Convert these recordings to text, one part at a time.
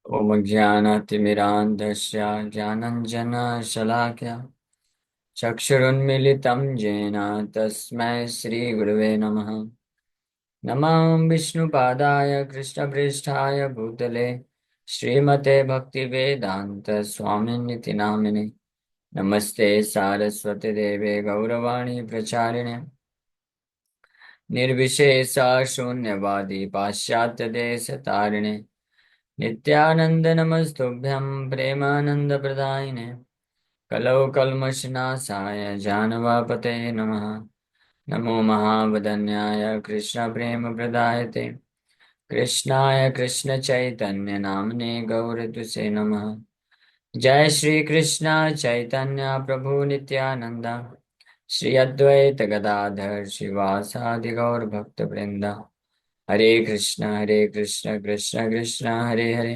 ॐ ज्ञानतिमिरान्धस्य ज्ञानञ्जनशलाकया चक्षुरुन्मीलितं येन तस्मै श्रीगुरवे नमः। नमः विष्णुपादाय कृष्णपृष्ठाय भूतले श्रीमते भक्तिवेदान्तस्वामिनिति नामिने। नमस्ते सारस्वती देवे गौरवाणी प्रचारिणे निर्विशेषा शून्यवादी पाश्चात्यदेशतारिणे नित्यानंद नमस्तुभ्यं प्रेमानंदप्रदायिने कलौ कल्मषनाशाय जानवापते नमः। नमो महावदन्याय कृष्णप्रेमप्रदायते कृष्णाय कृष्णचैतन्य नाम्ने गौरतुसे नमः। जय श्री कृष्ण चैतन्य प्रभु नित्यानंद श्री अद्वैत गदाधर शिवासादि गौर भक्त वृंदा। हरे कृष्ण कृष्ण कृष्ण हरे हरे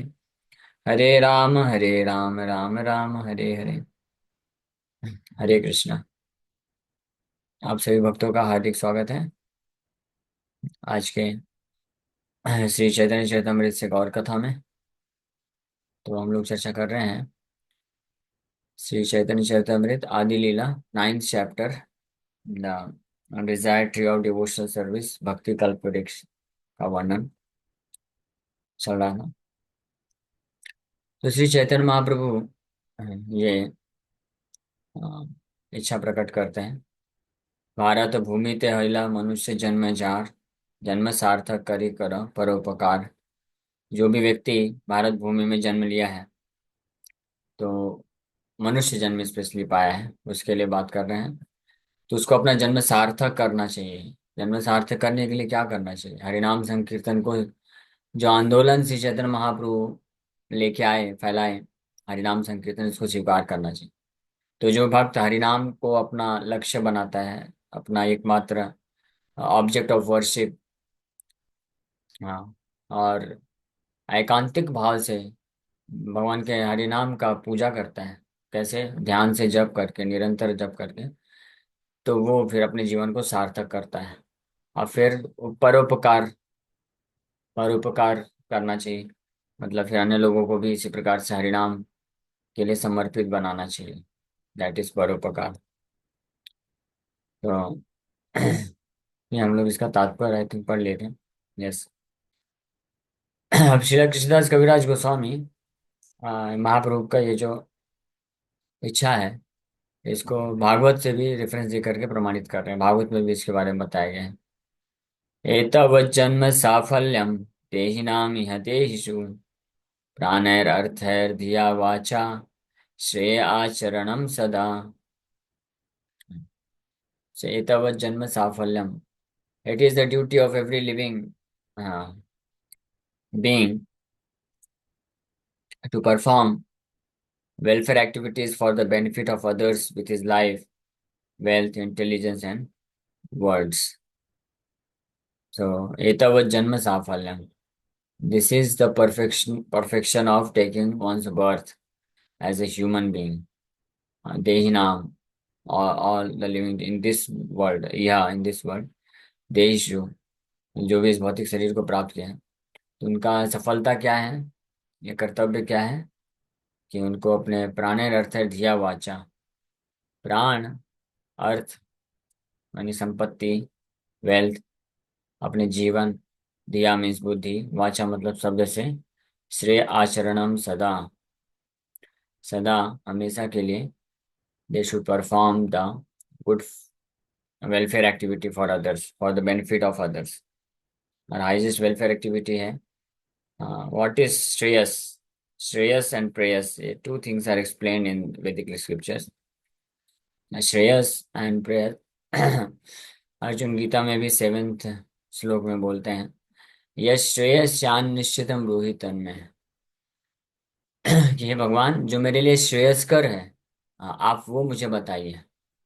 हरे राम राम राम हरे हरे। हरे कृष्णा। आप सभी भक्तों का हार्दिक स्वागत है आज के श्री चैतन्य चरितमृत से गौर कथा में। तो हम लोग चर्चा कर रहे हैं श्री चैतन्य चरितमृत आदि लीला 9th chapter the desire tree of devotional service भक्ति कल्प वृक्ष का वर्णन चल रहा था। तो श्री चैतन्य महाप्रभु ये अ, इच्छा प्रकट करते हैं। भारत भूमि ते हइला मनुष्य जन्म जार जन्म सार्थक करी कर परोपकार। जो भी व्यक्ति भारत भूमि में जन्म लिया है तो मनुष्य जन्म स्पेशली पाया है उसके लिए बात कर रहे हैं। तो उसको अपना जन्म सार्थक करना चाहिए। जन्म सार्थक करने के लिए क्या करना चाहिए? हरिनाम संकीर्तन को जो आंदोलन श्री चैतन्य महाप्रभु लेके आए फैलाए, हरिनाम संकीर्तन इसको स्वीकार करना चाहिए। तो जो भक्त हरिनाम को अपना लक्ष्य बनाता है, अपना एकमात्र ऑब्जेक्ट ऑफ वर्शिप, हाँ, और एकांतिक भाव से भगवान के हरिनाम का पूजा करता है, कैसे? ध्यान से जप करके, निरंतर जप करके, तो वो फिर अपने जीवन को सार्थक करता है। और फिर परोपकार परोपकार करना चाहिए। मतलब फिर अन्य लोगों को भी इसी प्रकार से हरिनाम के लिए समर्पित बनाना चाहिए। दैट इज परोपकार। तो ये हम लोग इसका तात्पर्य आई थिंक पढ़ लेते हैं। यस। अब श्रीला कृष्णदास कविराज गोस्वामी महाप्रभु का ये जो इच्छा है इसको भागवत से भी रेफरेंस दे करके प्रमाणित कर रहे हैं। भागवत में भी इसके बारे में बताया गया है। एतवज्जन्म साफल्यम देहिनाम इह देहिषु प्राणैरर्थैर्धिया वाचा श्रेय आचरणम सदा। So एतवज्जन्म साफल्यम, it is the duty of every living being to perform welfare activities for the benefit of others with his life, wealth, intelligence, and words. So etavajjanma safalyam. This is the perfection of taking one's birth as a human being. Dehinam, all the living in this world, yeah, in this world, देहिषु, जो भी इस भौतिक शरीर को प्राप्त किया है, तो उनका सफलता क्या है, ये कर्तव्य क्या है कि उनको अपने प्राणेर अर्थ है धिया वाचा। प्राण अर्थ यानी संपत्ति, वेल्थ, अपने जीवन, दिया मीन्स बुद्धि, वाचा मतलब शब्द से, श्रेय आचरणम सदा, सदा हमेशा के लिए, they should perform the good welfare activity for others, for the benefit of others. और हाईएस्ट वेलफेयर एक्टिविटी है व्हाट इज श्रेयस। श्रेयस एंड प्रेयस, ये two things are explained in Vedic scriptures. श्रेयस एंड प्रेयर अर्जुन गीता में भी 7th श्लोक में बोलते हैं, यश श्रेयस्यान निश्चितम ब्रूहि तन्मय। कि हे भगवान, जो मेरे लिए श्रेयस्कर है, आप वो मुझे बताइए।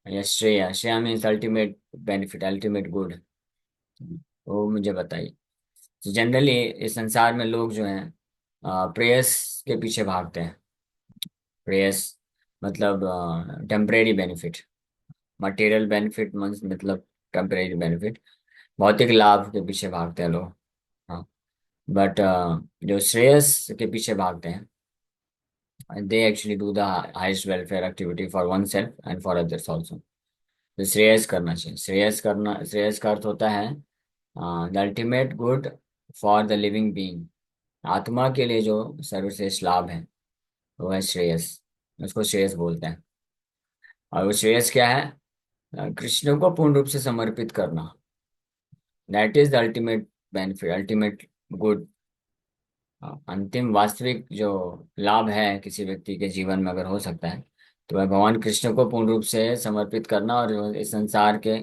यश श्रेय, श्रेय means ultimate benefit, ultimate good, वो मुझे बताइए। तो जनरली इस संसार में लोग जो हैं प्रेयस के पीछे भागते हैं। प्रेयस मतलब टेम्परेरी बेनिफिट, मटेरियल बेनिफिट मतलब टेम्परेरी बेनिफिट, भौतिक लाभ के पीछे भागते हैं लोग। हाँ, बट जो श्रेयस के पीछे भागते हैं, they actually do the highest welfare activity for one self and for others also. तो श्रेयस करना चाहिए। श्रेयस का अर्थ होता है the ultimate good for the living being. आत्मा के लिए जो सर्वश्रेष्ठ लाभ है वो है श्रेयस। उसको श्रेयस बोलते हैं। और वो श्रेयस क्या है? कृष्ण को पूर्ण रूप से समर्पित करना। That is the ultimate benefit, ultimate good. अंतिम वास्तविक जो लाभ है किसी व्यक्ति के जीवन में अगर हो सकता है, तो वह भगवान कृष्ण को पूर्ण रूप से समर्पित करना, और इस संसार के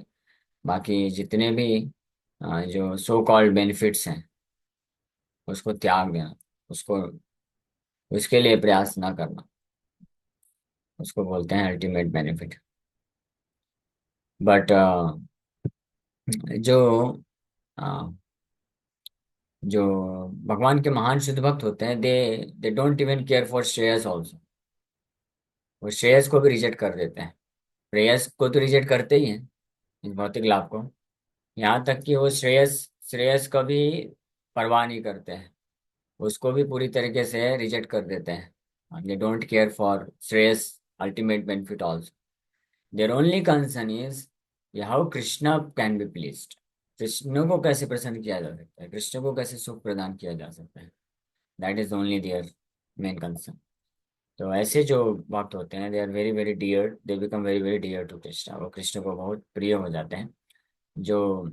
बाकी जितने भी जो सो कॉल्ड बेनिफिट्स हैं उसको त्याग देना, उसको उसके लिए प्रयास ना करना, उसको बोलते हैं अल्टीमेट बेनिफिट। बट जो अ, जो भगवान के महान शुद्ध भक्त होते हैं, they they don't even care for श्रेयस ऑल्सो। वो श्रेयस को भी रिजेक्ट कर देते हैं। श्रेयस को तो रिजेक्ट करते ही हैं, इस भौतिक लाभ को। यहाँ तक कि वो श्रेयस श्रेयस को भी परवाह नहीं करते हैं, उसको भी पूरी तरीके से रिजेक्ट कर देते हैं। दे डोंट केयर फॉर श्रेयस ultimate benefit also. Their only concern is how Krishna can be pleased. Krishna को कैसे प्रसन्न किया जा सकता है, कृष्ण को कैसे सुख प्रदान किया जा सकता है। That is only their main concern. तो ऐसे जो भक्त होते हैं, they are very very dear, they become very very dear to Krishna. वो कृष्ण को बहुत प्रिय हो जाते हैं। जो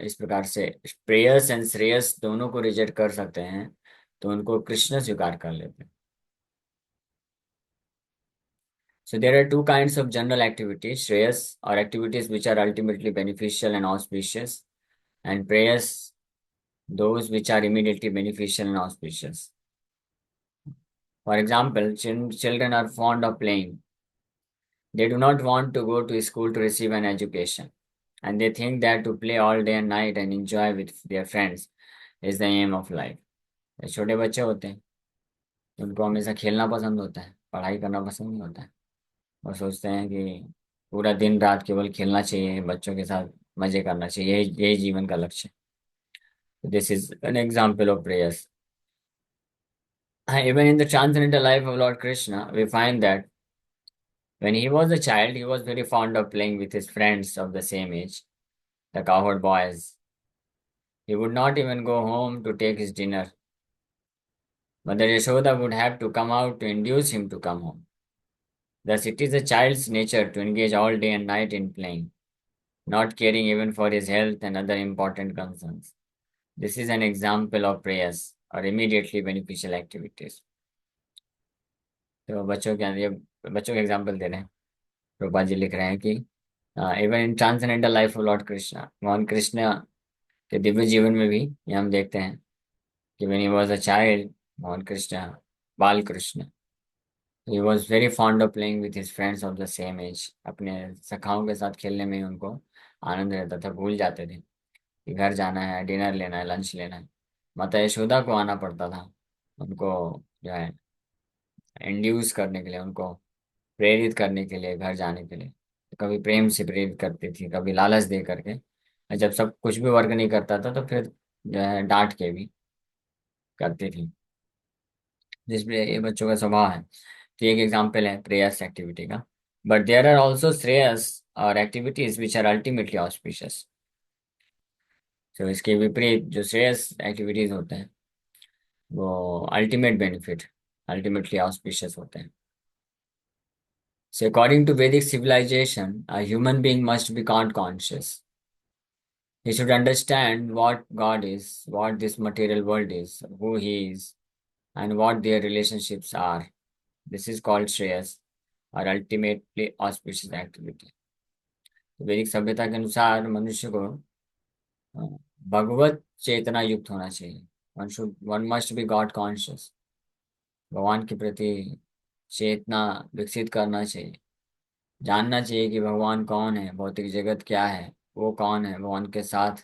इस प्रकार से प्रेयस एंड श्रेयस दोनों को रिजेक्ट कर सकते हैं, तो उनको कृष्ण स्वीकार कर लेते हैं। So there are two kinds of general activities: shreyas, or activities which are ultimately beneficial and auspicious, and prayas, those which are immediately beneficial and auspicious. For example, children are fond of playing. They do not want to go to school to receive an education, and they think that to play all day and night and enjoy with their friends is the aim of life. छोटे बच्चे होते हैं, उनको हमेशा खेलना पसंद होता है, पढ़ाई करना पसंद नहीं होता है। और सोचते हैं कि पूरा दिन रात केवल खेलना चाहिए, बच्चों के साथ मजे करना चाहिए, यही जीवन का लक्ष्य है। This is an example of prayers. Even in the transcendental life of Lord Krishna, we find that when he was a child, he was very fond of playing with his friends of the same age, the cowherd boys. He would not even go home to take his dinner. Mother Yashoda would have to come out to induce him to come home. Thus, it is a child's nature to engage all day and night in playing, not caring even for his health and other important concerns. This is an example of prayers or immediately beneficial activities. तो बच्चों के example दे रहे हैं। रूपा जी लिख रहे हैं कि even in transcendental life of Lord Krishna, भगवान कृष्ण के दिव्य जीवन में भी ये हम देखते हैं कि when he was a child, भगवान Krishna, Bal Krishna, he was very fond of playing with his friends of the same age. अपने सखाओं के साथ खेलने में उनको आनंद रहता था, भूल जाते थे कि घर जाना है, डिनर लेना है, लंच लेना है। माता यशोदा को आना पड़ता था उनको जो है इंड्यूस करने के लिए, उनको प्रेरित करने के लिए घर जाने के लिए। कभी प्रेम से प्रेरित करती थी, कभी लालच दे करके। और जब सब कुछ भी वर्क नहीं करता था तो फिर जो है डांट के भी करती थी, जिसमें ये बच्चों का स्वभाव है। तो ये एक एग्जाम्पल है प्रेयर्स एक्टिविटी का। बट देयर आर ऑल्सो श्रेयस और activities which are ultimately auspicious. तो इसके विपरीत जो श्रेयस एक्टिविटीज होते हैं वो अल्टीमेट बेनिफिट, अल्टीमेटली ऑस्पिशियस होते हैं। So according to Vedic civilization, a human being must be God conscious. He should understand what God is, what this material world is, who he is, and what their relationships are. This is called Shreyas, or ultimately auspicious activity. तो वैदिक सभ्यता के अनुसार मनुष्य को अ, भगवत चेतना युक्त होना चाहिए। One must be God conscious. भगवान के प्रति चेतना विकसित करना चाहिए। जानना चाहिए कि भगवान कौन है, भौतिक जगत क्या है, वो कौन है, भगवान के साथ,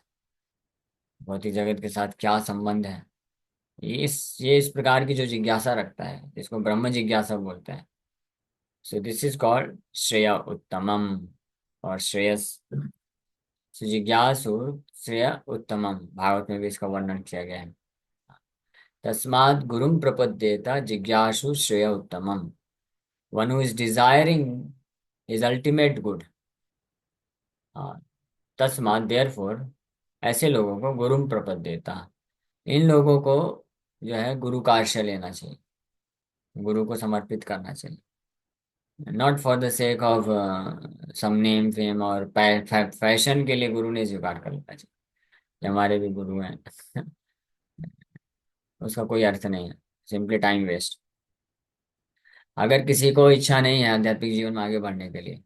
भौतिक जगत के साथ क्या संबंध है। ये इस प्रकार की जो जिज्ञासा रखता है, जिसको ब्रह्म जिज्ञासा बोलते हैं। सो दिस इज कॉल्ड श्रेय उत्तमम। और श्रेयस जिज्ञासु श्रेय उत्तमम, भागवत में भी इसका वर्णन किया गया है। तस्मात् गुरुं प्रपद्येत जिज्ञासु श्रेय उत्तमम। One who is desiring is ultimate good. हाँ, तस्मात् देयरफॉर ऐसे लोगों को गुरुं प्रपद्येता, इन लोगों को जो है गुरु का आश्रय लेना चाहिए, गुरु को समर्पित करना चाहिए। Not for the sake of some name fame और फैशन के लिए गुरु ने स्वीकार कर लेना चाहिए कि हमारे भी गुरु हैं। उसका कोई अर्थ नहीं है, सिंपली टाइम वेस्ट। अगर किसी को इच्छा नहीं है आध्यात्मिक जीवन में आगे बढ़ने के लिए,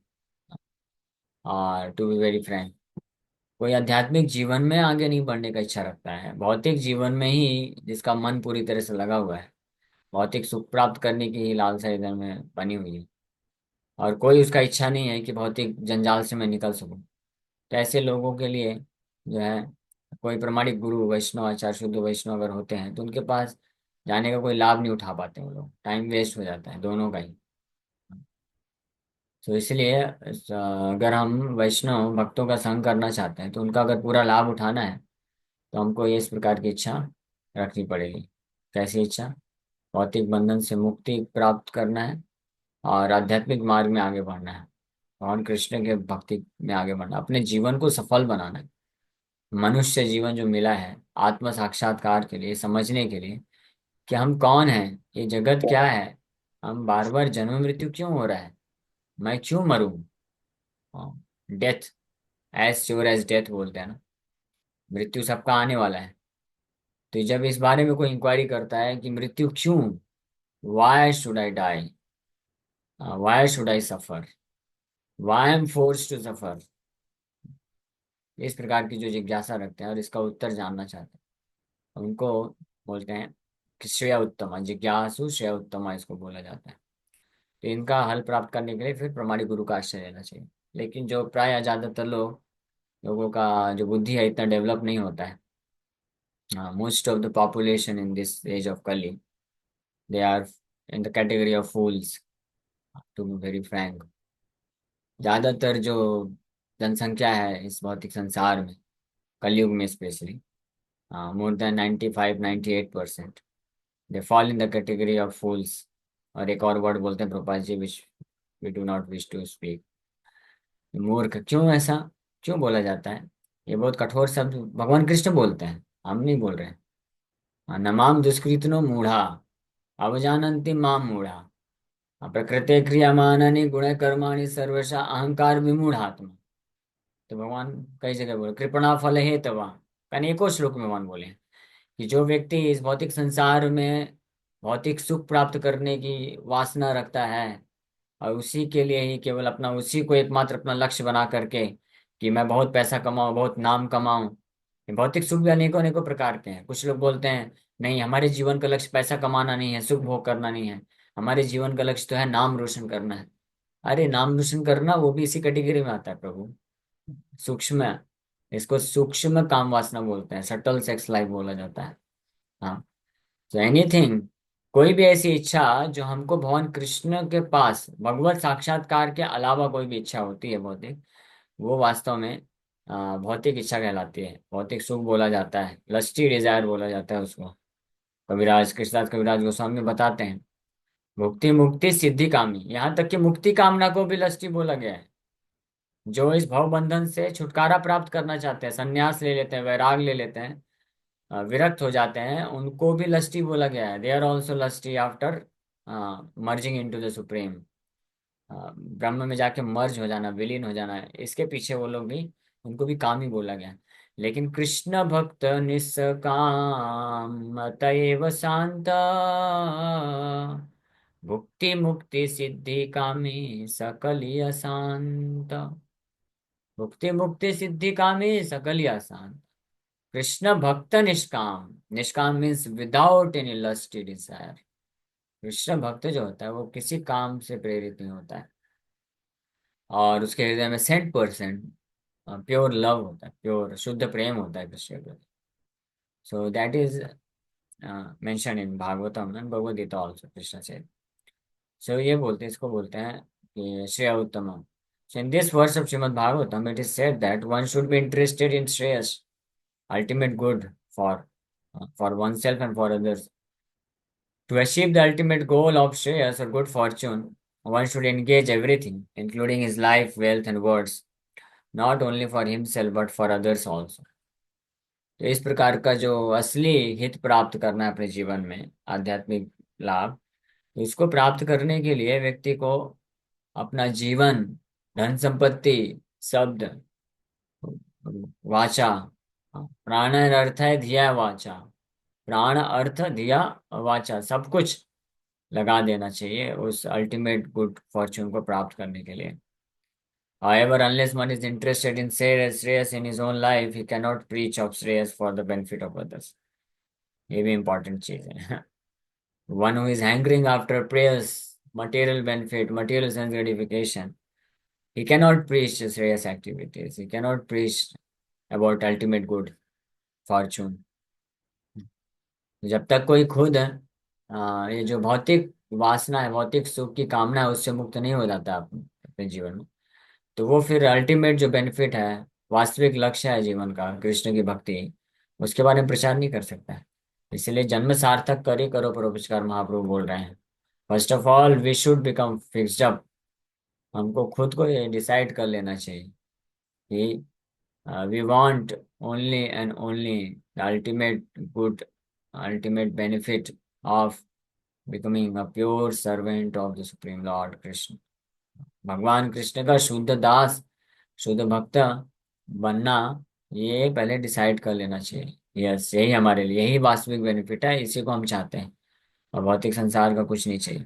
और टू बी वेरी फ्रैंक, कोई आध्यात्मिक जीवन में आगे नहीं बढ़ने का इच्छा रखता है, भौतिक जीवन में ही जिसका मन पूरी तरह से लगा हुआ है, भौतिक सुख प्राप्त करने की ही लालसा इधर में बनी हुई है, और कोई उसका इच्छा नहीं है कि भौतिक जंजाल से मैं निकल सकूं, तो ऐसे लोगों के लिए जो है कोई प्रमाणिक गुरु वैष्णव आचार्य शुद्ध वैष्णव अगर होते हैं तो उनके पास जाने का कोई लाभ नहीं उठा पाते वो लोग, टाइम वेस्ट हो जाता है दोनों का ही। तो इसलिए अगर हम वैष्णव भक्तों का संग करना चाहते हैं तो उनका अगर पूरा लाभ उठाना है तो हमको ये इस प्रकार की इच्छा रखनी पड़ेगी। कैसी इच्छा? भौतिक बंधन से मुक्ति प्राप्त करना है और आध्यात्मिक मार्ग में आगे बढ़ना है, भगवान कृष्ण के भक्ति में आगे बढ़ना, अपने जीवन को सफल बनाना है। मनुष्य जीवन जो मिला है आत्म साक्षात्कार के लिए, समझने के लिए कि हम कौन हैं, ये जगत क्या है, हम बार बार जन्म मृत्यु क्यों हो रहा है, मैं क्यों मरूं। Death, as sure as death बोलते हैं ना, मृत्यु सबका आने वाला है। तो जब इस बारे में कोई इंक्वायरी करता है कि मृत्यु क्यों, why should I die, why should I suffer, why am force to suffer, इस प्रकार की जो जिज्ञासा रखते हैं और इसका उत्तर जानना चाहते हैं उनको बोलते हैं कि श्रेय उत्तम, जिज्ञासु श्रेय उत्तम इसको बोला जाता है। तो इनका हल प्राप्त करने के लिए फिर प्रमाणिक गुरु का आश्रय लेना चाहिए। लेकिन जो प्राय ज्यादातर लोगों का जो बुद्धि है इतना डेवलप नहीं होता है, most of the population in this age of Kali, they are in the category of fools, to be very frank. ज्यादातर जो जनसंख्या है इस भौतिक संसार में, कलयुग में specially, more than 95-98%, they fall in the category of fools. और एक और वर्ड बोलते हैं Prabhupada ji which we do not wish to speak, मूर्ख। क्यों ऐसा, क्यों बोला जाता है? ये बहुत कठोर शब्द भगवान कृष्ण बोलते हैं, हम नहीं बोल रहे हैं। नमाम दुष्कृतनो मूढ़ा अवजानन्ति माम मूढ़ा प्रकृते क्रियमाणानि गुण कर्माणि सर्वशा अहंकार विमूढ़ात्मा। तो भगवान कई जगह बोले कृपणा फल हेतवा, अनेकों श्लोक में भगवान बोले हैं कि जो व्यक्ति इस भौतिक संसार में भौतिक सुख प्राप्त करने की वासना रखता है और उसी के लिए ही केवल अपना, उसी को एकमात्र अपना लक्ष्य बना करके कि मैं बहुत पैसा कमाऊं, बहुत नाम कमाऊं। ये भौतिक सुख भी अनेकों अनेकों प्रकार के हैं। कुछ लोग बोलते हैं नहीं, हमारे जीवन का लक्ष्य पैसा कमाना नहीं है, सुख भोग करना नहीं है, हमारे जीवन का लक्ष्य तो है नाम रोशन करना है। अरे नाम रोशन करना वो भी इसी कैटेगरी में आता है प्रभु, सूक्ष्म, इसको सूक्ष्म काम वासना बोलते हैं, सटल सेक्स लाइफ बोला जाता है। हाँ, तो एनीथिंग, कोई भी ऐसी इच्छा जो हमको भगवान कृष्ण के पास भगवत साक्षात्कार के अलावा कोई भी इच्छा होती है भौतिक, वो वास्तव में भौतिक इच्छा कहलाती है, भौतिक सुख बोला जाता है, लस्टी डिजायर बोला जाता है उसको। कविराज कृष्णदास कविराज गोस्वामी बताते हैं भुक्ति मुक्ति सिद्धि कामी, यहाँ तक कि मुक्ति कामना को भी लस्टी बोला गया है। जो इस भव बंधन से छुटकारा प्राप्त करना चाहते हैं, संन्यास ले लेते हैं, वैराग ले लेते हैं, विरक्त हो जाते हैं, उनको भी लस्टी बोला गया है। They are also lusty after merging into the supreme, ब्रह्म में जाके मर्ज हो जाना, विलीन हो जाना है, इसके पीछे वो लोग भी, उनको भी काम ही बोला गया। लेकिन कृष्ण भक्त निष्काम अतएव शांत, भुक्ति मुक्ति सिद्धि कामी सकलिय शांत, भुक्ति मुक्ति सिद्धि कामी सकलिय शांत। कृष्ण भक्त निष्काम, निष्काम means without any lust desire. Krishna भक्त जो होता है वो किसी काम से प्रेरित नहीं होता है, और उसके हृदय में 100% प्योर लव होता है, प्योर शुद्ध प्रेम होता है कृष्ण के प्रति। So that is mention in Bhagavatam and Bhagavad Gita also, Krishna से। सो ये बोलते हैं, इसको बोलते हैं कि श्रेय उत्तम। So in this verse of Srimad Bhagavatam, it is said that one should be interested in Shreyas, ultimate good for oneself and for others. To achieve the ultimate goal of Shreyas or good fortune, one should engage everything, including his life, wealth, and words, not only for himself but for others also. तो इस प्रकार का जो असली हित प्राप्त करना है अपने जीवन में, आध्यात्मिक लाभ, तो उसको प्राप्त करने के लिए व्यक्ति को अपना जीवन, धन संपत्ति, शब्द, वाचा, प्राण अर्थ है धिया वाचा, प्राण अर्थ धिया वाचा, सब कुछ लगा देना चाहिए उस अल्टीमेट गुड फॉर्च्यून को प्राप्त करने के लिए. However, unless one is interested in Shreyas in his own life, he cannot preach of Shreyas for the benefit of others. ये भी important चीज है. One who is hankering after prayers, material benefit, material sense gratification, he cannot preach Shreyas activities. He cannot preach about ultimate good fortune. जब तक कोई खुद ये जो भौतिक वासना है, भौतिक सुख की कामना है, उससे मुक्त नहीं हो जाता अपने जीवन में, तो वो फिर अल्टीमेट जो बेनिफिट है, वास्तविक लक्ष्य है जीवन का, कृष्ण की भक्ति, उसके बारे में प्रचार नहीं कर सकता है. इसलिए जन्म सार्थक कर ही करो परोपकार, महाप्रभु बोल रहे हैं. First of all we should become fixed up. हमको खुद को ये डिसाइड कर लेना चाहिए कि we want only and only the ultimate good, ultimate benefit of becoming a pure servant of the supreme lord Krishna. भगवान कृष्ण का शुद्ध दास, शुद्ध भक्त बनना, ये पहले डिसाइड कर लेना चाहिए. यस, यही हमारे लिए, यही वास्तविक बेनिफिट है, इसी को हम चाहते हैं, और भौतिक संसार का कुछ नहीं चाहिए.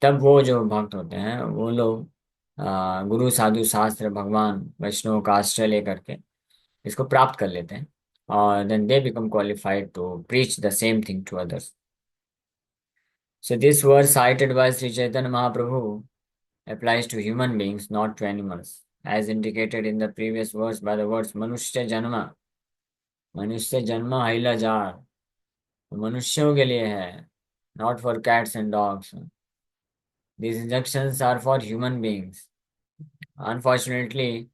तब वो जो भक्त होते हैं वो लोग गुरु साधु शास्त्र भगवान वैष्णव का आश्रय लेकर के इसको प्राप्त कर लेते हैं, और then they become qualified to preach the same thing to others. So this verse cited by Sri Chaitanya Mahaprabhu applies to human beings, not to animals, as indicated in the previous verse by the words मनुष्य जन्म. मनुष्य जन्म हिला jar, मनुष्यों के लिए है, not for cats and dogs. These injunctions are for human beings. Unfortunately,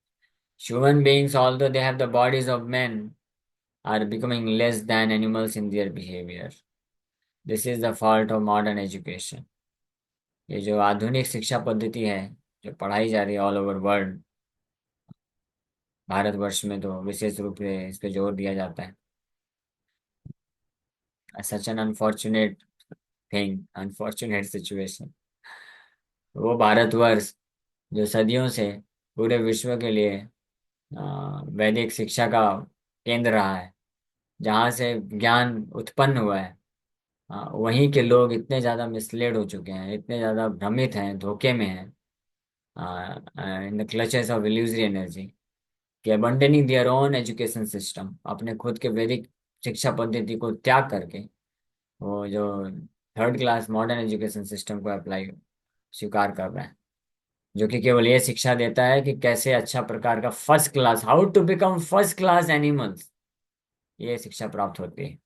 human beings, although they have the bodies of men, are becoming less than animals in their behavior. This is the fault of modern education. ये जो आधुनिक शिक्षा पद्धति है जो पढ़ाई जा रही है ऑल ओवर वर्ल्ड, भारतवर्ष में तो विशेष रूप से इस पे जोर दिया जाता है. Such an unfortunate thing, unfortunate situation. वो भारतवर्ष जो सदियों से पूरे विश्व के लिए वैदिक शिक्षा का केंद्र रहा है, जहाँ से ज्ञान उत्पन्न हुआ है, वहीं के लोग इतने ज़्यादा मिसलेड हो चुके हैं, इतने ज़्यादा भ्रमित हैं, धोखे में हैं, in the clutches of illusory energy, कि अबंडनिंग देयर ओन एजुकेशन सिस्टम, अपने खुद के वैदिक शिक्षा पद्धति को त्याग करके वो जो third class modern education system को अप्लाई स्वीकार कर रहे हैं, जो कि केवल ये शिक्षा देता है कि कैसे अच्छा प्रकार का first class, how to become first class animals, ये शिक्षा प्राप्त होती है.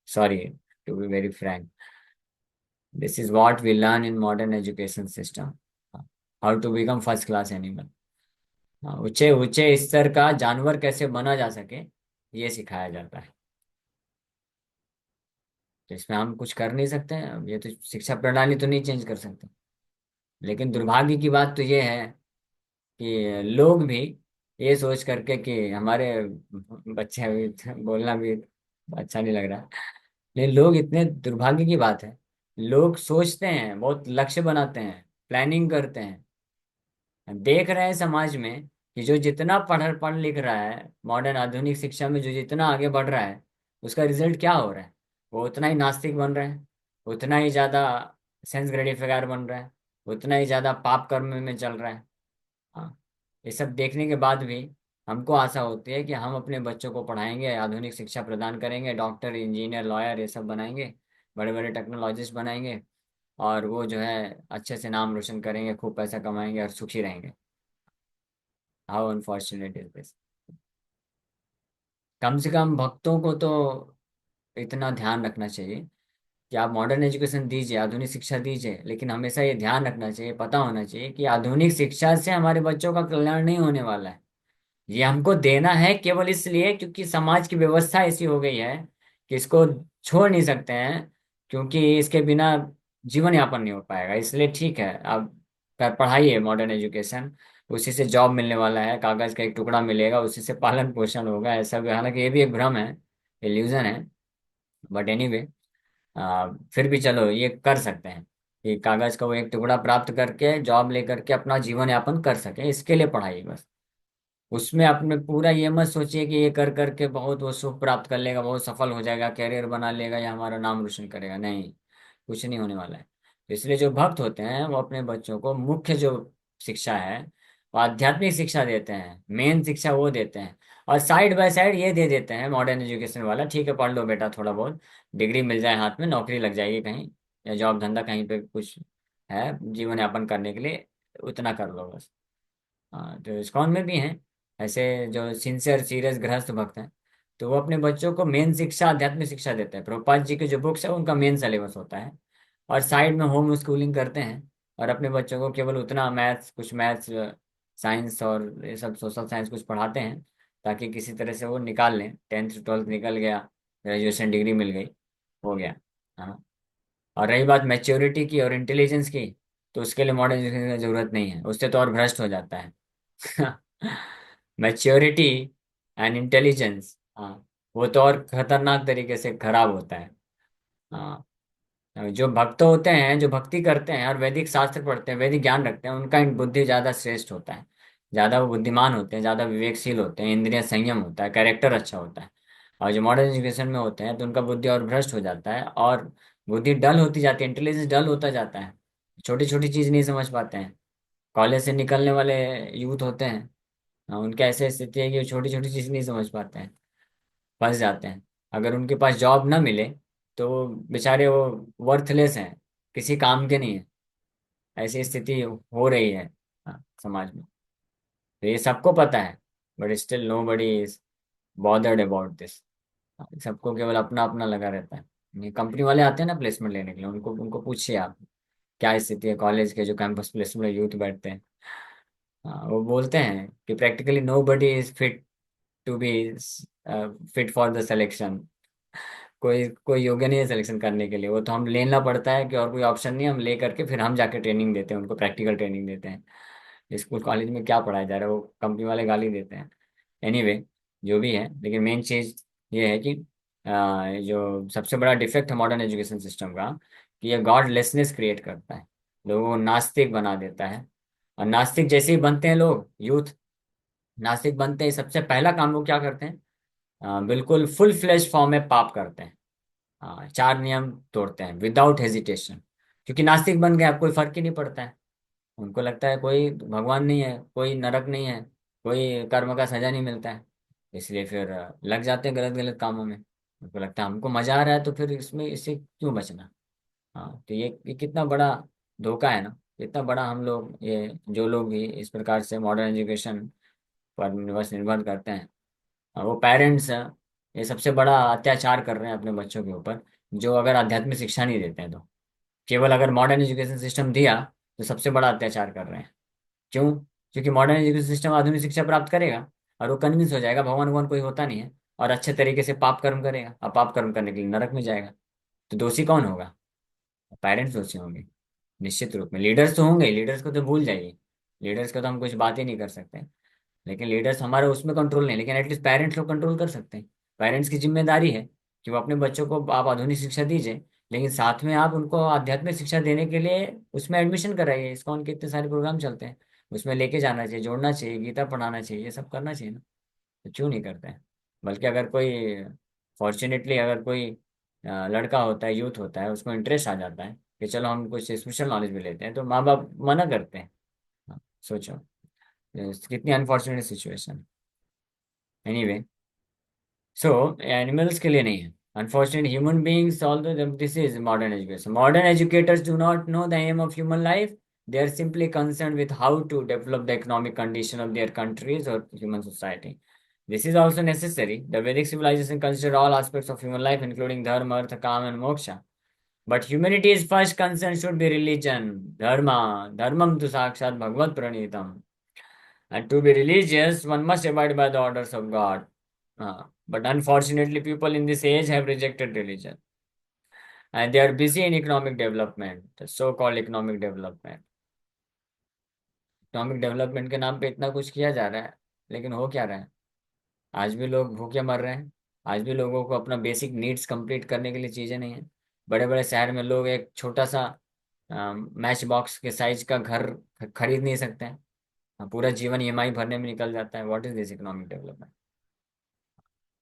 Sorry, to be very frank, this is what we learn in modern education system, how to become first class animal. ऊंचे ऊंचे स्तर का जानवर कैसे बना जा सके, ये सिखाया जाता है. तो इसमें हम कुछ कर नहीं सकते हैं, ये तो शिक्षा प्रणाली तो नहीं चेंज कर सकते. लेकिन दुर्भाग्य की बात तो ये है कि लोग भी ये सोच करके कि हमारे बच्चे, अभी बोलना भी अच्छा नहीं लग रहा, लेकिन लोग इतने, दुर्भाग्य की बात है, लोग सोचते हैं, बहुत लक्ष्य बनाते हैं, प्लानिंग करते हैं, देख रहे हैं समाज में कि जो जितना पढ़ लिख रहा है मॉडर्न आधुनिक शिक्षा में, जो जितना आगे बढ़ रहा है, उसका रिजल्ट क्या हो रहा है, वो उतना ही नास्तिक बन रहे हैं, उतना ही ज्यादा सेंस ग्रेटिफायर बन रहा है, उतना ही ज्यादा पाप कर्म में चल रहा है. हाँ, ये सब देखने के बाद भी हमको आशा होती है कि हम अपने बच्चों को पढ़ाएंगे, आधुनिक शिक्षा प्रदान करेंगे, डॉक्टर इंजीनियर लॉयर ये सब बनाएंगे, बड़े बड़े टेक्नोलॉजिस्ट बनाएंगे, और वो जो है अच्छे से नाम रोशन करेंगे, खूब पैसा कमाएंगे और सुखी रहेंगे. How unfortunate is this. कम से कम भक्तों को तो इतना ध्यान रखना चाहिए कि आप मॉडर्न एजुकेशन दीजिए, आधुनिक शिक्षा दीजिए, लेकिन हमेशा ये ध्यान रखना चाहिए, पता होना चाहिए कि आधुनिक शिक्षा से हमारे बच्चों का कल्याण नहीं होने वाला है. ये हमको देना है केवल इसलिए क्योंकि समाज की व्यवस्था ऐसी हो गई है कि इसको छोड़ नहीं सकते हैं, क्योंकि इसके बिना जीवन यापन नहीं हो पाएगा। इसलिए ठीक है, आप पढ़ाइए मॉडर्न एजुकेशन, उसी से जॉब मिलने वाला है, कागज का एक टुकड़ा मिलेगा, उसी से पालन पोषण होगा, ऐसा भी। हालांकि ये भी एक भ्रम है, इल्यूजन है, बट एनीवे, फिर भी चलो ये कर सकते हैं कि कागज का वो एक टुकड़ा प्राप्त करके जॉब लेकर के अपना जीवन यापन कर सके, इसके लिए पढ़ाइए बस। उसमें अपने पूरा ये मत सोचिए कि ये कर करके बहुत वो सुख प्राप्त कर लेगा, बहुत सफल हो जाएगा, कैरियर बना लेगा या हमारा नाम रोशन करेगा, नहीं, कुछ नहीं होने वाला है। तो इसलिए जो भक्त होते हैं वो अपने बच्चों को मुख्य जो शिक्षा है वो आध्यात्मिक शिक्षा देते हैं, मेन शिक्षा वो देते हैं। और साइड बाय साइड ये दे देते हैं मॉडर्न एजुकेशन वाला, ठीक है पढ़ लो बेटा थोड़ा बहुत, डिग्री मिल जाए हाथ में, नौकरी लग जाएगी कहीं, या जॉब धंधा कहीं पे कुछ है जीवन यापन करने के लिए, उतना कर लो बस। हाँ, तो इस्कॉन में भी हैं ऐसे जो सिंसियर सीरियस गृहस्थ भक्त हैं, तो वो अपने बच्चों को मेन शिक्षा आध्यात्मिक शिक्षा देते हैं। प्रभुपाद जी के जो बुक्स है उनका मेन सिलेबस होता है, और साइड में होम स्कूलिंग करते हैं, और अपने बच्चों को केवल उतना मैथ्स, कुछ मैथ्स, साइंस और ये सब सोशल साइंस कुछ पढ़ाते हैं, ताकि किसी तरह से वो निकाल लें, 10th 12th निकल गया, ग्रेजुएशन डिग्री मिल गई, हो गया। हाँ। और रही बात मैच्योरिटी की और इंटेलिजेंस की, तो उसके लिए मॉडर्न एजुकेशन की जरूरत नहीं है, उससे तो और भ्रष्ट हो जाता है। मैच्योरिटी एंड इंटेलिजेंस, हाँ, वो तो और खतरनाक तरीके से खराब होता है। हाँ, जो भक्त होते हैं, जो भक्ति करते हैं और वैदिक शास्त्र पढ़ते हैं, वैदिक ज्ञान रखते हैं, उनका बुद्धि ज्यादा श्रेष्ठ होता है, ज्यादा वो बुद्धिमान होते हैं, ज्यादा विवेकशील होते हैं, इंद्रिय संयम होता है, कैरेक्टर अच्छा होता है। और जो मॉडर्न एजुकेशन में होते हैं तो उनका बुद्धि और भ्रष्ट हो जाता है, और बुद्धि डल होती जाती है, इंटेलिजेंस डल होता जाता है, छोटी छोटी चीज नहीं समझ पाते हैं। कॉलेज से निकलने वाले यूथ होते हैं, हाँ, उनकी ऐसी स्थिति है कि वो छोटी छोटी चीज नहीं समझ पाते हैं, फंस जाते हैं। अगर उनके पास जॉब ना मिले तो वो बेचारे वो वर्थलेस हैं, किसी काम के नहीं है, ऐसी स्थिति हो रही है, हाँ, समाज में। तो ये सबको पता है, but still nobody is bothered about this. सबको केवल अपना अपना लगा रहता है। ये कंपनी वाले आते हैं ना प्लेसमेंट लेने के लिए, उनको उनको पूछिए आप क्या स्थिति है कॉलेज के जो कैंपस प्लेसमेंट यूथ बैठते हैं। हाँ, वो बोलते हैं कि practically nobody is fit to be fit for the selection. कोई कोई योग्य नहीं है सिलेक्शन करने के लिए, वो तो हम लेना पड़ता है कि और कोई ऑप्शन नहीं है, हम ले करके फिर हम जाके ट्रेनिंग देते हैं उनको, प्रैक्टिकल ट्रेनिंग देते हैं। स्कूल कॉलेज में क्या पढ़ाया जा रहा है वो कंपनी वाले गाली देते हैं। एनीवे, जो भी है, लेकिन मेन चीज ये है कि जो सबसे बड़ा डिफेक्ट है मॉडर्न एजुकेशन सिस्टम का, कि ये गॉडलेसनेस क्रिएट करता है, लोगों को नास्तिक बना देता है। और नास्तिक जैसे ही बनते हैं लोग, यूथ नास्तिक बनते हैं, सबसे पहला काम वो क्या करते हैं, बिल्कुल फुल फ्लेश फॉर्म में पाप करते हैं। हाँ, 4 नियम तोड़ते हैं विदाउट हेजिटेशन, क्योंकि नास्तिक बन गए, अब कोई फर्क ही नहीं पड़ता है। उनको लगता है कोई भगवान नहीं है, कोई नरक नहीं है, कोई कर्म का सजा नहीं मिलता है, इसलिए फिर लग जाते हैं गलत गलत कामों में। उनको लगता है हमको मजा आ रहा है तो फिर इसमें इससे क्यों बचना। हाँ, तो ये कितना बड़ा धोखा है ना, कितना बड़ा हम लोग, ये जो लोग भी इस प्रकार से मॉडर्न एजुकेशन पर बस निर्भर करते हैं, वो पेरेंट्स ये सबसे बड़ा अत्याचार कर रहे हैं अपने बच्चों के ऊपर, जो अगर आध्यात्मिक शिक्षा नहीं देते हैं तो। केवल अगर मॉडर्न एजुकेशन सिस्टम दिया तो सबसे बड़ा अत्याचार कर रहे हैं। क्यों? क्योंकि मॉडर्न एजुकेशन सिस्टम आधुनिक शिक्षा प्राप्त करेगा, और वो कन्विंस हो जाएगा भगवान भगवान कोई होता नहीं है, और अच्छे तरीके से पाप कर्म करेगा, और पाप कर्म करने के लिए नरक में जाएगा। तो दोषी कौन होगा? पेरेंट्स दोषी होंगे, निश्चित रूप में। लीडर्स तो होंगे, लीडर्स को तो भूल जाइए, लीडर्स को तो हम कुछ बात ही नहीं कर सकते, लेकिन लीडर्स हमारे उसमें कंट्रोल नहीं, लेकिन एटलीस्ट पेरेंट्स लोग कंट्रोल कर सकते हैं। पेरेंट्स की जिम्मेदारी है कि वो अपने बच्चों को आप आधुनिक शिक्षा दीजिए, लेकिन साथ में आप उनको आध्यात्मिक शिक्षा देने के लिए उसमें एडमिशन कराइए। इस्कॉन के इतने सारे प्रोग्राम चलते हैं, उसमें लेके जाना चाहिए, जोड़ना चाहिए, गीता पढ़ाना चाहिए, ये सब करना चाहिए ना। तो क्यों नहीं करते हैं? बल्कि अगर कोई फॉर्चुनेटली अगर कोई लड़का होता है, यूथ होता है, उसको इंटरेस्ट आ जाता है कि चलो हम कुछ स्पेशल नॉलेज भी लेते हैं, तो माँ बाप मना करते हैं। हाँ, सोचो, कितनी unfortunate situation. Anyway, so animals के लिए नहीं है, unfortunate human beings although this is modern education. Modern educators do not know the aim of human life, they are simply concerned with how to develop the economic condition of their countries or human society. This is also necessary. The Vedic civilization considered all aspects of human life, including dharma, artha, kama, and moksha. But humanity's first concern should be religion, dharma, dharmam tu sakshat bhagavad pranitam. And to be religious, one must abide by the orders of God. But unfortunately, people in this age have rejected religion. and they are busy in economic development, so called economic development. Economic development के नाम पे इतना कुछ किया जा रहा है, लेकिन हो क्या रहा है? आज भी लोग भूखे मर रहे हैं। आज भी लोगों को अपना बेसिक नीड्स कंप्लीट करने के लिए चीजें नहीं है। बड़े बड़े शहर में लोग एक छोटा सा मैच बॉक्स के साइज का घर खरीद नहीं सकते हैं। पूरा जीवन ईएमआई भरने में निकल जाता है। What is this economic development?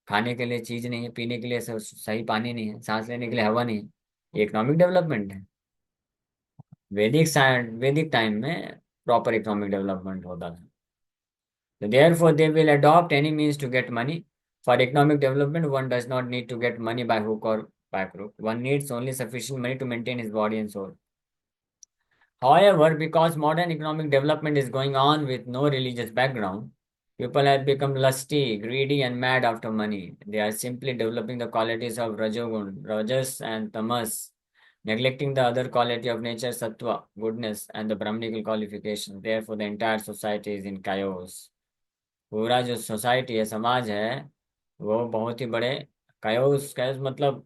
खाने के लिए चीज नहीं है, पीने के लिए सही पानी नहीं है, सांस लेने के लिए हवा नहीं है। ये इकोनॉमिक डेवलपमेंट है? वैदिक टाइम में प्रॉपर इकोनॉमिक डेवलपमेंट होता था। So therefore, they will adopt any means to get money. For economic development, one does not need to get money by hook or by crook. One needs only sufficient money to maintain his body and soul. However, because modern economic development is going on with no religious background, people have become lusty, greedy, and mad after money. They are simply developing the qualities of Rajogun, Rajas, and Tamas, neglecting the other quality of nature, Sattva, goodness, and the Brahminical qualifications. Therefore, the entire society is in chaos. पूरा जो society है, समाज है, वो बहुत ही बड़े कायोस कायोस मतलब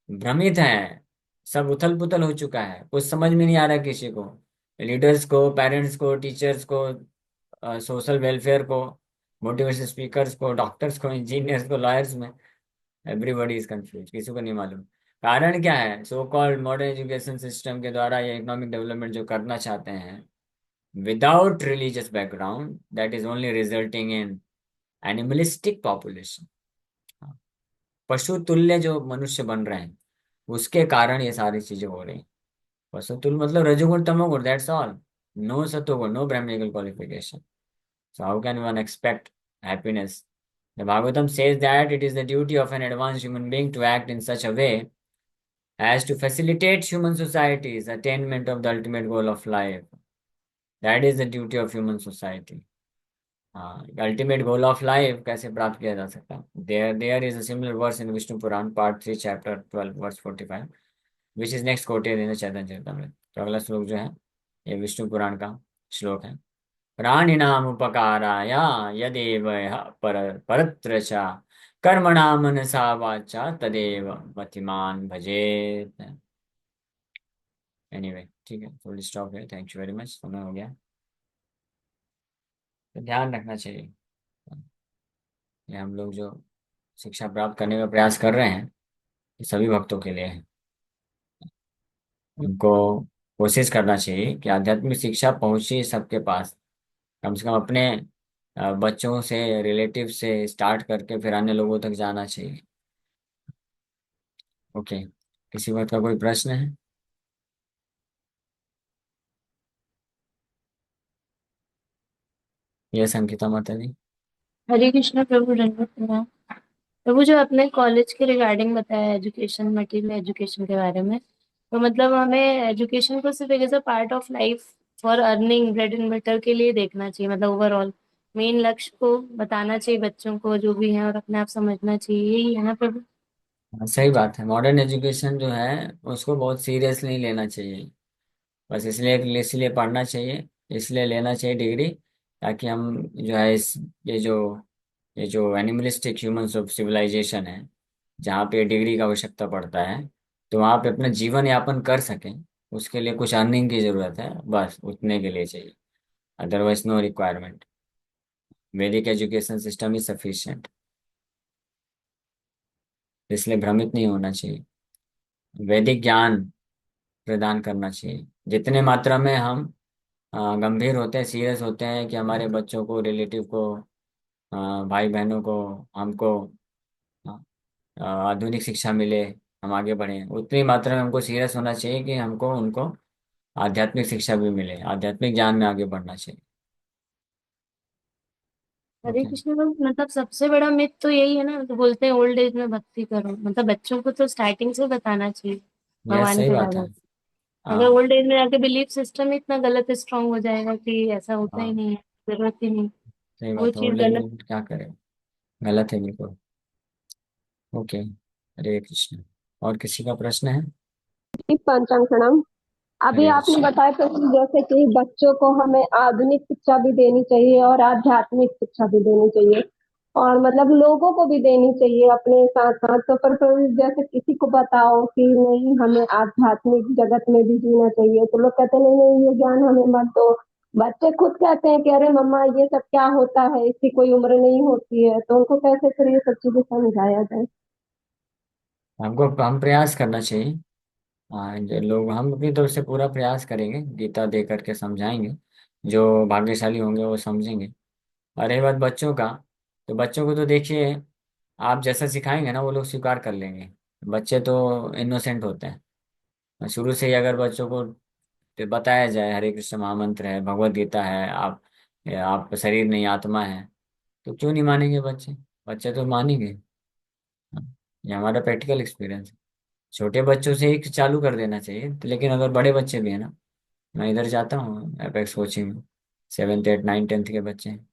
भ्रमित है। सब उथल पुथल हो चुका है, कुछ समझ में नहीं आ रहा किसी को। लीडर्स को, पेरेंट्स को, टीचर्स को, सोशल वेलफेयर को, मोटिवेशन स्पीकर्स को, डॉक्टर्स को, इंजीनियर्स को, लॉयर्स में, एवरीबडी इज कंफ्यूज। किसी को नहीं मालूम कारण क्या है। So called modern education system के द्वारा ये इकोनॉमिक डेवलपमेंट जो करना चाहते हैं without religious background, that is only resulting in animalistic population. पशु तुल्य जो मनुष्य बन रहे हैं, उसके कारण ये सारी चीजें हो रही हैं। पशु तुल्य मतलब रजोगुण तमोगुण, दैट्स ऑल। नो सतोगुण, no brahminical qualification. So how can one expect happiness? The Bhagavatam says that it is the duty of an advanced human being to act in such a way as to facilitate human society's attainment of the ultimate goal of life. That is the duty of human society. हाँ, ultimate goal of life कैसे प्राप्त किया जा सकता है? There is a similar verse in Vishnu Purana part 3 chapter 12 verse 45, which is next quoted in Chaitanya Charitamrita. तो अगला श्लोक जो है ये विष्णु पुराण का श्लोक है। प्राणिनाम उपकाराय यदेव यः परत्र च कर्मणा मनसा वाचा तदेव मतिमान भजेत। एनीवे, ठीक है, थोड़ी स्टॉप है। थैंक यू वेरी मच, समय हो गया। तो ध्यान रखना चाहिए, ये हम लोग जो शिक्षा प्राप्त करने का प्रयास कर रहे हैं, ये सभी भक्तों के लिए है। उनको कोशिश करना चाहिए कि आध्यात्मिक शिक्षा पहुंचे सबके पास। कम से कम अपने बच्चों से, रिलेटिव से स्टार्ट करके फिर अन्य लोगों तक जाना चाहिए। ओके, किसी बात का कोई प्रश्न है? यस अंकिता माता जी। हरे कृष्णा प्रभु, दंडवत प्रणाम। प्रभु, जो आपने कॉलेज के रिगार्डिंग बताया, एजुकेशन, मटेरियल एजुकेशन के बारे में, तो मतलब हमें एजुकेशन को सिर्फ एक ऐसा part of life for earning bread and butter के लिए देखना चाहिए, मतलब ओवरऑल मेन लक्ष्य को बताना चाहिए बच्चों को जो भी है, और अपने आप समझना चाहिए, यही है ना प्रभु? हाँ, सही बात है। मॉडर्न एजुकेशन जो है उसको बहुत सीरियसली नहीं लेना चाहिए। बस इसलिए इसलिए पढ़ना चाहिए, इसलिए लेना चाहिए डिग्री, ताकि हम जो है इस ये जो ये जो एनिमलिस्टिक ह्यूमन ऑफ सिविलाइजेशन है, जहाँ पे डिग्री का आवश्यकता पड़ता है, तो वहाँ पे अपना जीवन यापन कर सकें। उसके लिए कुछ अर्निंग की जरूरत है, बस उतने के लिए चाहिए। Otherwise no requirement. Vedic education system is sufficient, इसलिए भ्रमित नहीं होना चाहिए। वैदिक ज्ञान प्रदान करना चाहिए। जितने मात्रा में हम गंभीर होते हैं, सीरियस होते हैं कि हमारे बच्चों को, रिलेटिव को, भाई बहनों को, हमको आधुनिक शिक्षा मिले, हम आगे बढ़े, उतनी मात्रा में हमको सीरियस होना चाहिए कि हमको उनको आध्यात्मिक शिक्षा भी मिले, आध्यात्मिक ज्ञान में आगे बढ़ना चाहिए। हरे ओके। कृष्ण प्रभु, मतलब सबसे बड़ा मिथ तो यही है ना, तो बोलते हैं ओल्ड एज में भक्ति करो, मतलब बच्चों को तो स्टार्टिंग से बताना चाहिए यह भगवान सही के बात है। बारे में। अगर हाँ। ओल्ड एज में जाके बिलीफ सिस्टम ही इतना गलत स्ट्रांग हो जाएगा कि ऐसा होता ही हाँ, नहीं है, जरूरत ही नहीं, सही वो बात है। चीज ओल्ड एज गलत। में क्या करें, गलत है बिल्कुल। ओके, हरे कृष्ण। और किसी का प्रश्न है? पंचांग। अभी हरे आपने कृष्ण। बताया तो कि जैसे कि बच्चों को हमें आधुनिक शिक्षा भी देनी चाहिए और आध्यात्मिक शिक्षा भी देनी चाहिए। और मतलब लोगों को भी देनी चाहिए अपने साथ साथ। तो पर जैसे किसी को बताओ कि नहीं हमें आध्यात्मिक जगत में भी जीना चाहिए, तो लोग कहते हैं नहीं नहीं ये ज्ञान हमें मत दो। बच्चे खुद कहते हैं कि अरे मम्मा ये सब क्या होता है, इसकी कोई उम्र नहीं होती है, तो उनको कैसे फिर ये सब चीजें समझाया जाए। हमको हम प्रयास करना चाहिए। हाँ, जो लोग हम अपनी तरफ से पूरा प्रयास करेंगे, गीता दे करके समझाएंगे। जो भाग्यशाली होंगे वो समझेंगे। और रही बात बच्चों का, तो बच्चों को तो देखिए, आप जैसा सिखाएंगे ना वो लोग स्वीकार कर लेंगे। बच्चे तो इनोसेंट होते हैं। शुरू से ही अगर बच्चों को बताया जाए हरे कृष्ण महामंत्र है, भगवत गीता है, आप शरीर नहीं आत्मा है, तो क्यों नहीं मानेंगे बच्चे? बच्चे तो मानेंगे। हाँ, ये हमारा प्रैक्टिकल एक्सपीरियंस है। छोटे बच्चों से ही चालू कर देना चाहिए, तो लेकिन अगर बड़े बच्चे भी है ना, मैं इधर जाता हूँ एपेक्स कोचिंग में, 7th 8th 9th 10th के बच्चे हैं,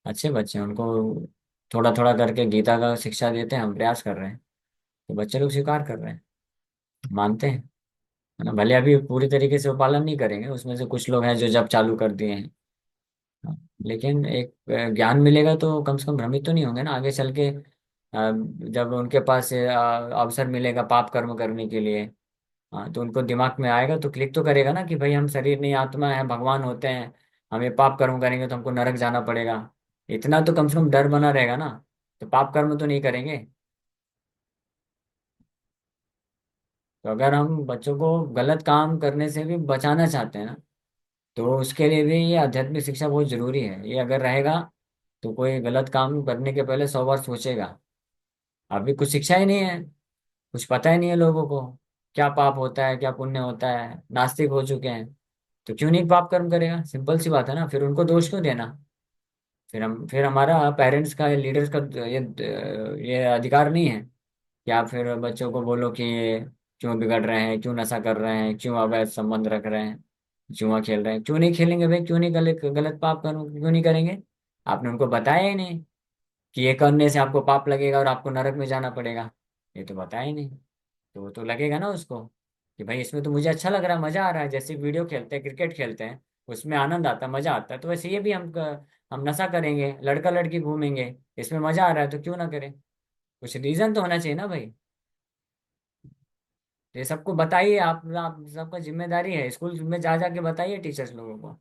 अच्छे बच्चे हैं, उनको थोड़ा थोड़ा करके गीता का शिक्षा देते हैं, हम प्रयास कर रहे हैं। तो बच्चे लोग स्वीकार कर रहे हैं, मानते हैं, है ना। भले अभी पूरी तरीके से वो पालन नहीं करेंगे, उसमें से कुछ लोग हैं जो जब चालू कर दिए हैं। हाँ, लेकिन एक ज्ञान मिलेगा तो कम से कम भ्रमित तो नहीं होंगे ना आगे चल के। जब उनके पास अवसर मिलेगा पाप कर्म करने के लिए, हाँ, तो उनको दिमाग में आएगा तो क्लिक तो करेगा ना कि भाई हम शरीर नहीं आत्मा है, भगवान होते हैं, हम ये पाप कर्म करेंगे तो हमको नरक जाना पड़ेगा। इतना तो कम से कम डर बना रहेगा ना, तो पाप कर्म तो नहीं करेंगे। तो अगर हम बच्चों को गलत काम करने से भी बचाना चाहते हैं ना, तो उसके लिए भी ये आध्यात्मिक शिक्षा बहुत जरूरी है। ये अगर रहेगा तो कोई गलत काम करने के पहले 100 बार सोचेगा। अभी कुछ शिक्षा ही नहीं है, कुछ पता ही नहीं है लोगों को, क्या पाप होता है क्या पुण्य होता है, नास्तिक हो चुके हैं। तो क्यों नहीं पाप कर्म करेगा? सिंपल सी बात है ना, फिर उनको दोष क्यों देना? फिर हमारा पेरेंट्स का, लीडर्स का ये अधिकार नहीं है कि आप फिर बच्चों को बोलो कि ये क्यों बिगड़ रहे हैं, क्यों नशा कर रहे हैं, क्यों अवैध संबंध रख रहे हैं, जुआ खेल रहे हैं। क्यों नहीं खेलेंगे भाई? क्यों नहीं गलत गलत पाप कर्म क्यों नहीं करेंगे? आपने उनको बताया ही नहीं कि ये करने से आपको पाप लगेगा और आपको नरक में जाना पड़ेगा। ये तो बताया ही नहीं। तो वो तो लगेगा ना उसको कि भाई इसमें तो मुझे अच्छा लग रहा है, मजा आ रहा है, जैसे वीडियो खेलते हैं, क्रिकेट खेलते हैं, उसमें आनंद आता है, मजा आता है, तो वैसे ये भी हम नशा करेंगे, लड़का लड़की घूमेंगे, इसमें मजा आ रहा है तो क्यों ना करें? कुछ रीजन तो होना चाहिए ना भाई। ये सबको बताइए, आप सबका जिम्मेदारी है, स्कूल में जा जाके बताइए टीचर्स लोगों को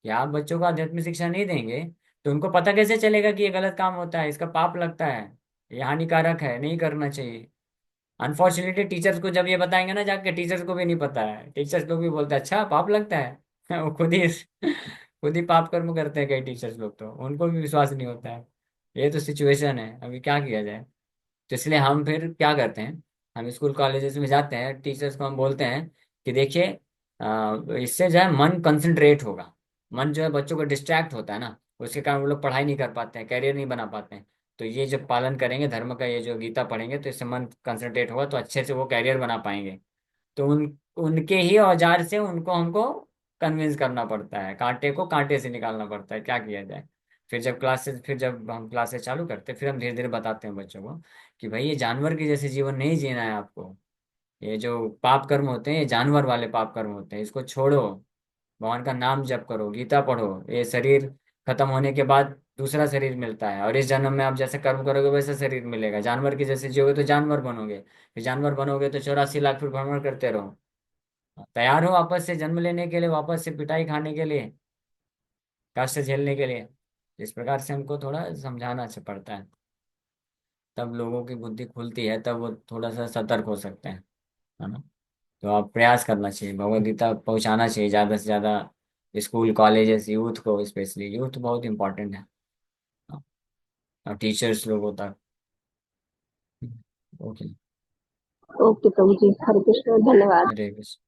कि आप बच्चों को आध्यात्मिक शिक्षा नहीं देंगे तो उनको पता कैसे चलेगा कि ये गलत काम होता है, इसका पाप लगता है, ये हानिकारक है, नहीं करना चाहिए। अनफॉर्चुनेटली टीचर्स को जब ये बताएंगे ना जाके, टीचर्स को भी नहीं पता है, टीचर्स लोग भी बोलते हैं अच्छा पाप लगता है वो खुद ही पाप कर्म करते हैं कई टीचर्स लोग, तो उनको भी विश्वास नहीं होता है। ये तो सिचुएशन है, अभी क्या किया जाए। तो इसलिए हम फिर क्या करते हैं, हम स्कूल कॉलेजेस में जाते हैं, टीचर्स को हम बोलते हैं कि देखिए, इससे जो है मन कंसंट्रेट होगा। मन जो है बच्चों को डिस्ट्रैक्ट होता है ना, उसके कारण वो लोग पढ़ाई नहीं कर पाते हैं, कैरियर नहीं बना पाते हैं। तो ये जब पालन करेंगे धर्म का, ये जो गीता पढ़ेंगे, तो इससे मन कंसंट्रेट होगा तो अच्छे से वो कैरियर बना पाएंगे। तो उनके ही औजार से उनको हमको कन्विंस करना पड़ता है, कांटे को कांटे से निकालना पड़ता है, क्या किया जाए। फिर जब हम क्लासेस चालू करते हैं, फिर हम धीरे धीरे बताते हैं बच्चों को कि भाई ये जानवर के जैसे जीवन नहीं जीना है आपको। ये जो पाप कर्म होते हैं ये जानवर वाले पाप कर्म होते हैं, इसको छोड़ो, भगवान का नाम जप करो, गीता पढ़ो। ये शरीर खत्म होने के बाद दूसरा शरीर मिलता है, और इस जन्म में आप जैसे कर्म करोगे वैसा शरीर मिलेगा। जानवर के जैसे जियोगे तो जानवर बनोगे, फिर जानवर बनोगे तो 84 लाख फिर भ्रमण करते रहो। तैयार हो वापस से जन्म लेने के लिए, वापस से पिटाई खाने के लिए, कष्ट झेलने के लिए? इस प्रकार से हमको थोड़ा समझाना अच्छा पड़ता है, तब लोगों की बुद्धि खुलती है, तब वो थोड़ा सा सतर्क हो सकते हैं, है ना। तो आप प्रयास करना चाहिए, भगवद गीता पहुंचाना चाहिए ज़्यादा से ज़्यादा स्कूल कॉलेजेस, यूथ को, स्पेशली यूथ बहुत इंपॉर्टेंट है। हाँ, और टीचर्स लोगों तक। ओके। ओके प्रभु जी, हरे कृष्ण, धन्यवाद। हरे कृष्ण।